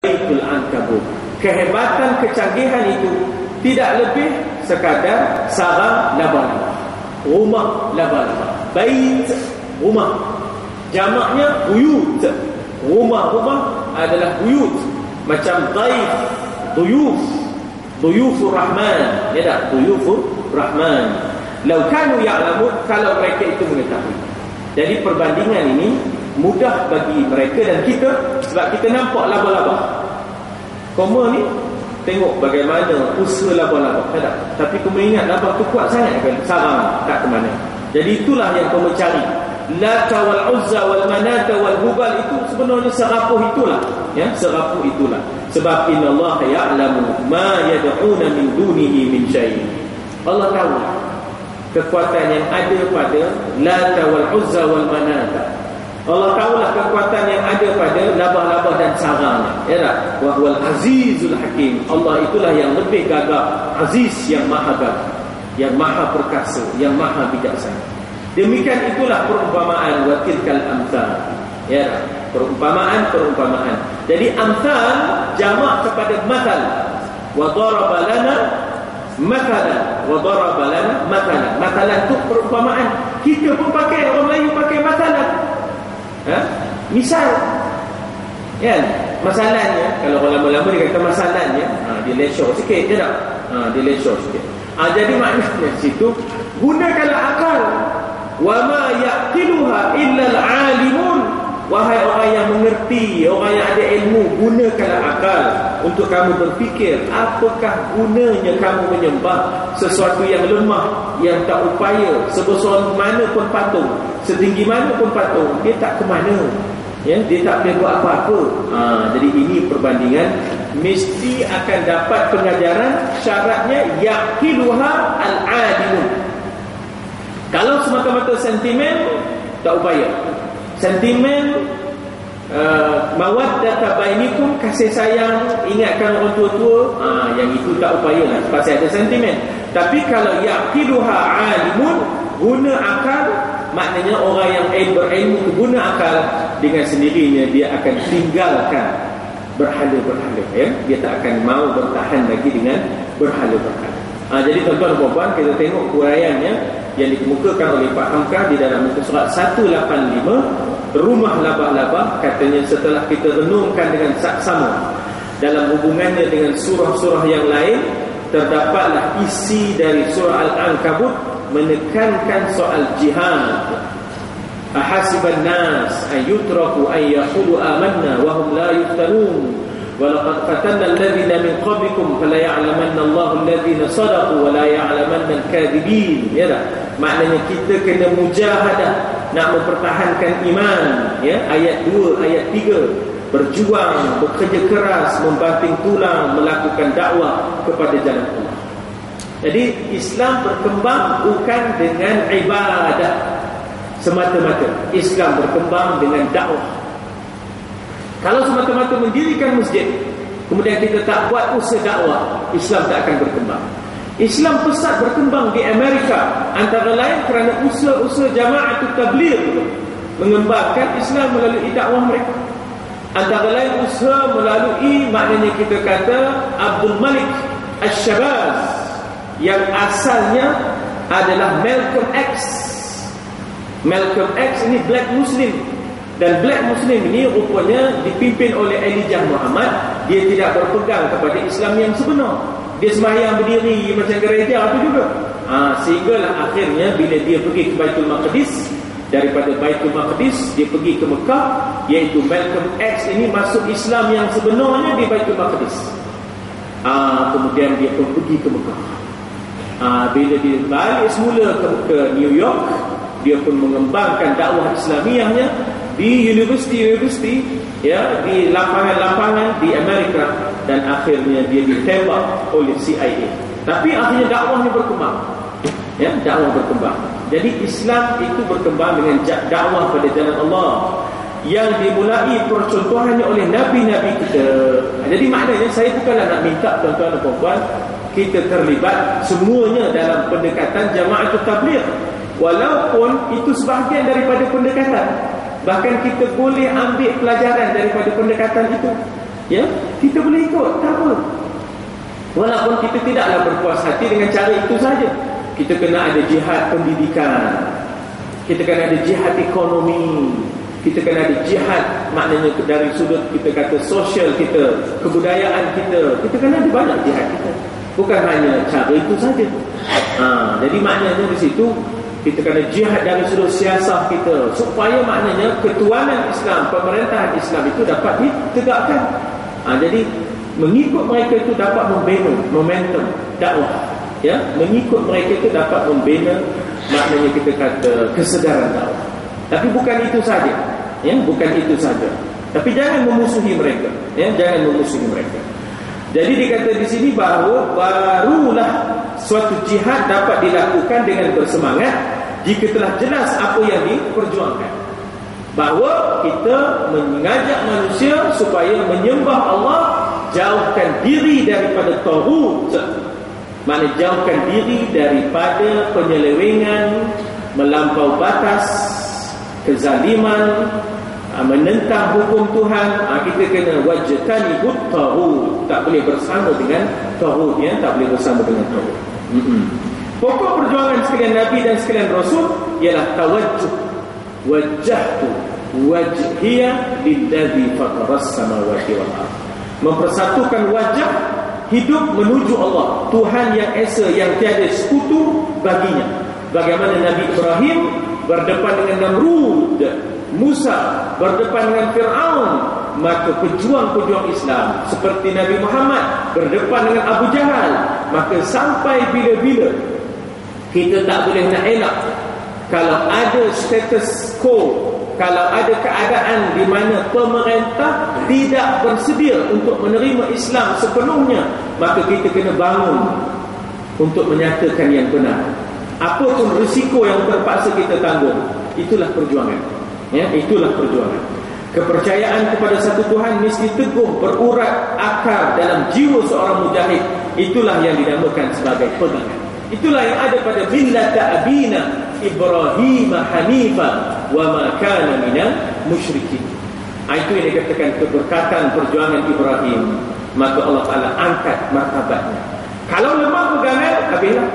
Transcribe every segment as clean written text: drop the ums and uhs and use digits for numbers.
Baitul Ankabut. Kehebatan, kecanggihan itu tidak lebih sekadar sarang laba-laba, rumah laba-laba. Bait, rumah, jamaknya buyut. Rumah-rumah adalah buyut. Macam daif, duyuf, duyufur rahman, ya tak? Duyufur rahman. Lau kanu ya'lamun, kalau mereka itu mengetahui. Jadi perbandingan ini mudah bagi mereka dan kita, sebab kita nampak laba-laba. Koma ni tengok bagaimana usaha laba-laba, tak? Tapi kau ingat laba tu kuat sangat kan? Sarang tak ke mana. Jadi itulah yang kau cari. Lata wal Uzza wal Manata wal Hubal itu sebenarnya serapuh itulah, ya, serapuh itulah. Sebab innallaha ya'lamu ma yad'una min dunihi min syai'. Allah tahu kekuatan yang ada pada Lata wal Uzza wal Manata. Allah tahulah kekuatan yang ada pada laba-laba dan sarangnya, ya tak? Wa huwal azizul hakim. Allah itulah yang lebih gagah, aziz, yang maha gagah, yang maha perkasa, yang maha bijaksana. Demikian itulah perumpamaan wa tilkal amsal, ya tak? Perumpamaan. Jadi amsal jamak kepada mathal. Wa daraba lana mathalan, wa daraba lana mathalan. Mathalan itu perumpamaan. Kita pun pakai, orang Melayu pakai mathalan. Misal, kan? Masalahnya, kalau orang lama-lama dia kata masalahnya, dia lesor sikit, je tak? Dia lesor sikit. Jadi maknanya situ, gunakanlah akal. Wa ma yaqiluha illa al-alimun. Wahai orang yang mengerti, orang yang ada ilmu, gunakanlah akal untuk kamu berfikir. Apakah gunanya kamu menyembah sesuatu yang lemah, yang tak upaya, sebesar mana pun patung, setinggi mana pun patung, dia tak ke mana, ya, dia tak boleh buat apa-apa. Jadi ini perbandingan, mesti akan dapat pengajaran. Syaratnya yaqiluha al-alimun. Kalau semata-mata sentimen, tak upaya. Sentimen, mawaddata bainikum, kasih sayang, ingatkan orang tua-tua, yang itu tak upaya lah, pasal ada sentimen. Tapi kalau yaqiluha alimun, guna akal, maknanya orang yang berilmu guna akal, dengan sendirinya dia akan tinggalkan berhala-berhala, ya? Dia tak akan mau bertahan lagi dengan berhala-berhala. Jadi tuan-tuan dan puan-puan, kita tengok huraiannya yang dikemukakan oleh Pak Hamka di dalam muka surat 185, rumah laba-laba. Katanya setelah kita renungkan dengan saksama dalam hubungannya dengan surah-surah yang lain, terdapatlah isi dari surah Al-Ankabut menekankan soal jihad. Ahasiban nas an yutraku an yaqulu amanna wa hum la yuftanun walaqad fatanna alladhina min qablikum fala ya'lamanna Allahu alladhina sadaqu wa la ya'lamanna al-kadhibin. Ya tak? Maknanya kita kena mujahadah nak mempertahankan iman, ya, ayat 2, ayat 3, berjuang, bekerja keras, membanting tulang melakukan dakwah kepada jalan Allah. Jadi Islam berkembang bukan dengan ibadah semata-mata. Islam berkembang dengan dakwah. Kalau semata-mata mendirikan masjid, kemudian kita tak buat usaha dakwah, Islam tak akan berkembang. Islam pesat berkembang di Amerika, antara lain kerana usaha-usaha Jama'atul Tabligh mengembangkan Islam melalui dakwah mereka. Antara lain usaha melalui, maknanya kita kata Abdul Malik Al-Shabazz, yang asalnya adalah Malcolm X. Malcolm X ini black Muslim, dan black Muslim ini rupanya dipimpin oleh Elijah Muhammad. Dia tidak berpegang kepada Islam yang sebenar. Dia sembahyang berdiri macam gereja apa juga. Sehinggalah akhirnya bila dia pergi ke Baitul Maqdis, daripada Baitul Maqdis dia pergi ke Mekah, iaitu Malcolm X ini masuk Islam yang sebenarnya di Baitul Maqdis. Kemudian dia pun pergi ke Mekah. Bila dia balik semula ke New York, dia pun mengembangkan dakwah Islamiahnya di universiti-universiti, ya, di lapangan-lapangan di Amerika, dan akhirnya dia ditembak oleh CIA. Tapi akhirnya dakwahnya berkembang, ya, dakwah berkembang. Jadi Islam itu berkembang dengan dakwah pada jalan Allah yang dimulai percontohannya oleh nabi-nabi kita. Jadi maknanya saya bukanlah nak minta tuan-tuan dan puan-puan kita terlibat semuanya dalam pendekatan Jama'atul Tabligh, walaupun itu sebahagian daripada pendekatan. Bahkan kita boleh ambil pelajaran daripada pendekatan itu. ya, kita boleh ikut, tak apa. Walaupun kita tidaklah berpuas hati dengan cara itu saja. Kita kena ada jihad pendidikan, kita kena ada jihad ekonomi, kita kena ada jihad, maknanya dari sudut kita kata sosial kita, kebudayaan kita kena ada banyak jihad kita. Bukan hanya cara itu saja. Jadi maknanya di situ kita kena jihad dari sudut siasat kita, supaya maknanya ketuanan Islam, pemerintahan Islam itu dapat ditegakkan. Jadi mengikut mereka itu dapat membina momentum dakwah, ya, mengikut mereka itu dapat membina, maknanya kita kata kesedaran dakwah. Tapi bukan itu saja, ya, bukan itu saja. Tapi jangan memusuhi mereka, ya, jangan memusuhi mereka. Jadi dikata di sini bahawa barulah suatu jihad dapat dilakukan dengan bersemangat jika telah jelas apa yang diperjuangkan. Bahawa kita mengajak manusia supaya menyembah Allah, jauhkan diri daripada taghut, maknanya jauhkan diri daripada penyelewengan, melampau batas, kezaliman, menentang hukum Tuhan. Kita kena wajtanibut taghut, tak boleh bersama dengan taghut, ya, tak boleh bersama dengan taghut. Pokok perjuangan sekalian Nabi dan sekalian Rasul ialah tawajjuh, wajjahtu wajhiya lilladzi fataras samawati wal ardh, mempersatukan wajah hidup menuju Allah, Tuhan yang esa, yang tiada sekutu baginya. Bagaimana Nabi Ibrahim berdepan dengan Namrud, Musa berdepan dengan Fir'aun, maka pejuang-pejuang Islam seperti Nabi Muhammad berdepan dengan Abu Jahal. Maka sampai bila-bila kita tak boleh nak elak kalau ada status quo, kalau ada keadaan di mana pemerintah tidak bersedia untuk menerima Islam sepenuhnya, maka kita kena bangun untuk menyatakan yang benar. Apapun risiko yang terpaksa kita tanggung, itulah perjuangan, ya, itulah perjuangan. Kepercayaan kepada satu Tuhan mesti teguh berurat akar dalam jiwa seorang mujahid. Itulah yang dinamakan sebagai pegangan. Itulah yang ada pada millata abina Ibrahim hanifa wa ma kana minal musyrikin. Itu yang dikatakan keberkatan perjuangan Ibrahim, maka Allah Ta'ala angkat martabatnya. Kalau lemah pegangan, habislah,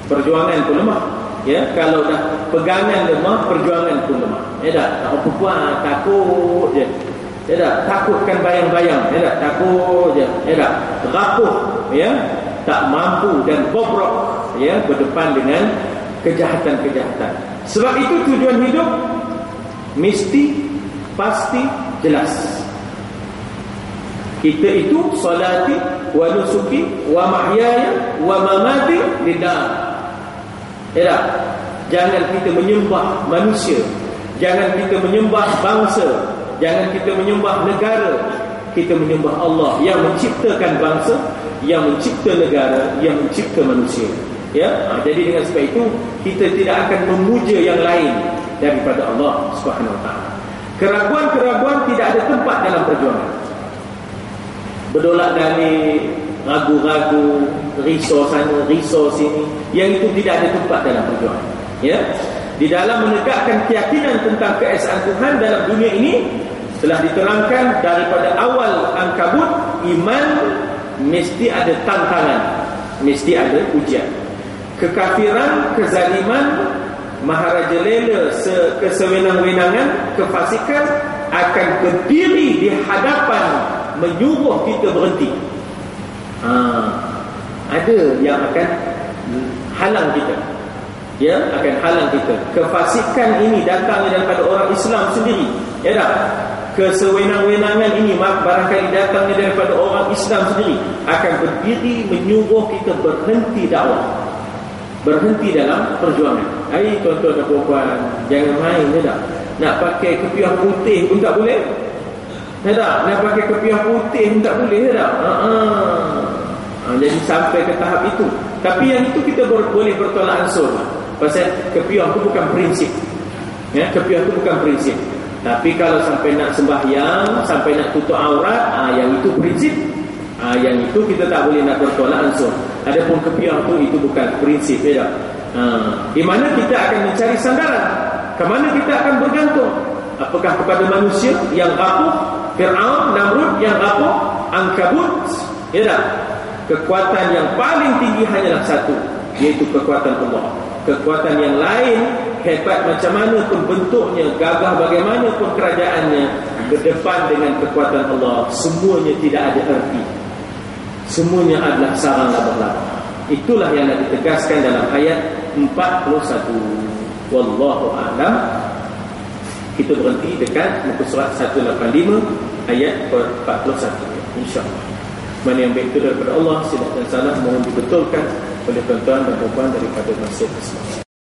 perjuangan pun lemah, ya. Kalau dah pegangan lemah, perjuangan pun lemah, ya dah. Tak apa buat, takut je, ya dah. Takutkan bayang-bayang, ya dah. Takut je, ya dah. Rapuh, ya, tak mampu dan bobrok, ya, berdepan dengan kejahatan-kejahatan. Sebab itu tujuan hidup mesti pasti jelas. Kita itu salati wa nusuki wa mahyaya wa mamati lillah. Ya, jangan kita menyembah manusia, jangan kita menyembah bangsa, jangan kita menyembah negara. Kita menyembah Allah yang menciptakan bangsa, yang mencipta negara, yang mencipta manusia. Ya, jadi dengan sebab itu kita tidak akan memuja yang lain daripada Allah Subhanahu Wa Taala. Keraguan-keraguan tidak ada tempat dalam perjuangan. Berdolak dari ragu-ragu, risau sana, risau sini, yang itu tidak ada tempat dalam perjuangan. Ya, di dalam menegakkan keyakinan tentang keesaan Tuhan dalam dunia ini telah diterangkan daripada awal Ankabut, iman mesti ada tantangan, mesti ada ujian. Kekafiran, kezaliman, maharajalela, kesewenang-wenangan, kefasikan akan berdiri di hadapan menyuruh kita berhenti. Ada yang akan halang kita, ya, akan halang kita. Kefasikan ini datangnya daripada orang Islam sendiri, ya tak? Kesewenang-wenangan ini barangkali datangnya daripada orang Islam sendiri, akan berdiri menyuruh kita berhenti dakwah, berhenti dalam perjuangan. Tuan-tuan dan puan-puan, jangan main, ya tak? Nak pakai kepiah putih pun tak boleh, ya tak? Nak pakai kepiah putih pun tak boleh, ya tak? Jadi sampai ke tahap itu. Tapi yang itu kita boleh bertolak ansur, pasal kepiah itu bukan prinsip, ya, kepiah itu bukan prinsip. Tapi kalau sampai nak sembahyang, sampai nak tutup aurat, yang itu prinsip. Yang itu kita tak boleh nak bertolak ansur. Adapun kepiah itu bukan prinsip, ya tak? Di mana kita akan mencari sandaran, ke mana kita akan bergantung? Apakah kepada manusia yang rapuh, Fir'aun, Namrud yang apa? Ankabut. Ya tak? Kekuatan yang paling tinggi hanyalah satu, iaitu kekuatan Allah. Kekuatan yang lain, hebat macam mana pun bentuknya, gagah bagaimanapun kerajaannya, berdepan dengan kekuatan Allah, semuanya tidak ada erti. Semuanya adalah sarang laba-laba. Itulah yang nak ditegaskan dalam ayat 41. Wallahu a'lam. Kita berhenti dekat muka surat 185 ayat 41, insya-Allah. Mana yang baik itu daripada Allah, silap dan salah mohon dibetulkan oleh tuan-tuan dan puan daripada masjid Islam.